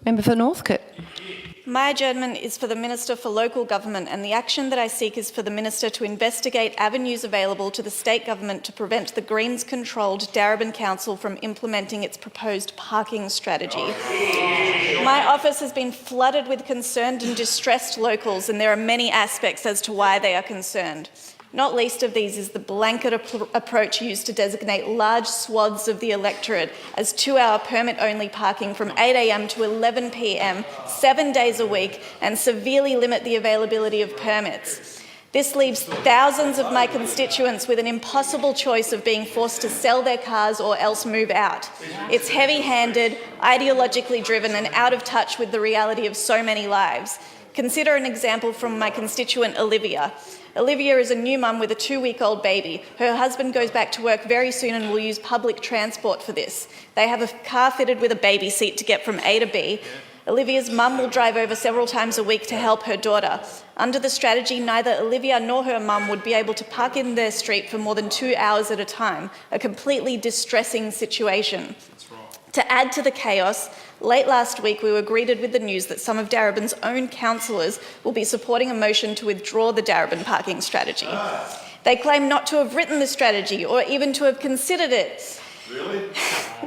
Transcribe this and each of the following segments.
Member for Northcote. My adjournment is for the Minister for Local Government, and the action that I seek is for the Minister to investigate avenues available to the state government to prevent the Greens-controlled Darebin Council from implementing its proposed parking strategy. My office has been flooded with concerned and distressed locals, and there are many aspects as to why they are concerned. Not least of these is the blanket approach used to designate large swaths of the electorate as 2-hour permit-only parking from 8 a.m. to 11 p.m, 7 days a week, and severely limit the availability of permits. This leaves thousands of my constituents with an impossible choice of being forced to sell their cars or else move out. It's heavy-handed, ideologically driven, and out of touch with the reality of so many lives. Consider an example from my constituent Olivia. Olivia is a new mum with a 2-week-old baby. Her husband goes back to work very soon and will use public transport for this. They have a car fitted with a baby seat to get from A to B. Olivia's mum will drive over several times a week to help her daughter. Under the strategy, neither Olivia nor her mum would be able to park in their street for more than 2 hours at a time, a completely distressing situation. To add to the chaos, late last week we were greeted with the news that some of Darebin's own councillors will be supporting a motion to withdraw the Darebin parking strategy. They claim not to have written the strategy or even to have considered it. Really?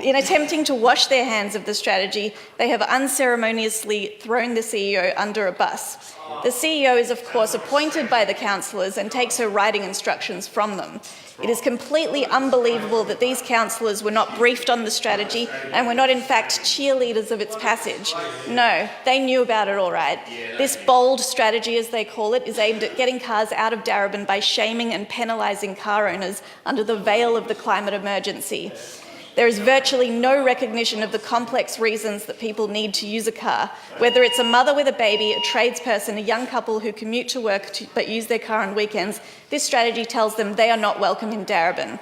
In attempting to wash their hands of the strategy, they have unceremoniously thrown the CEO under a bus. The CEO is, of course, appointed by the councillors and takes her writing instructions from them. It is completely unbelievable that these councillors were not briefed on the strategy and were not in fact cheerleaders of its passage. No, they knew about it all right. This bold strategy, as they call it, is aimed at getting cars out of Darebin by shaming and penalising car owners under the veil of the climate emergency. There is virtually no recognition of the complex reasons that people need to use a car. Whether it's a mother with a baby, a tradesperson, a young couple who commute to work but use their car on weekends, this strategy tells them they are not welcome in Darebin.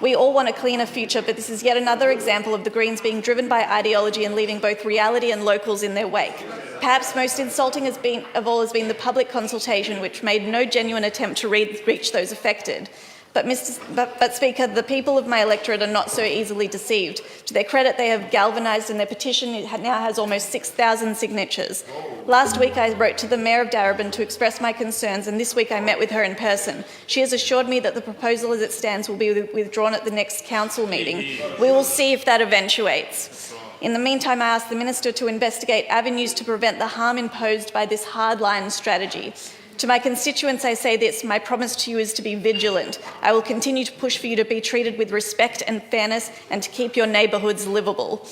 We all want a cleaner future, but this is yet another example of the Greens being driven by ideology and leaving both reality and locals in their wake. Perhaps most insulting of all has been the public consultation, which made no genuine attempt to reach those affected. But Speaker, the people of my electorate are not so easily deceived. To their credit, they have galvanised, and their petition now has almost 6,000 signatures. Last week I wrote to the Mayor of Darebin to express my concerns, and this week I met with her in person. She has assured me that the proposal as it stands will be withdrawn at the next council meeting. We will see if that eventuates. In the meantime, I ask the Minister to investigate avenues to prevent the harm imposed by this hardline strategy. To my constituents, I say this: my promise to you is to be vigilant. I will continue to push for you to be treated with respect and fairness and to keep your neighbourhoods livable.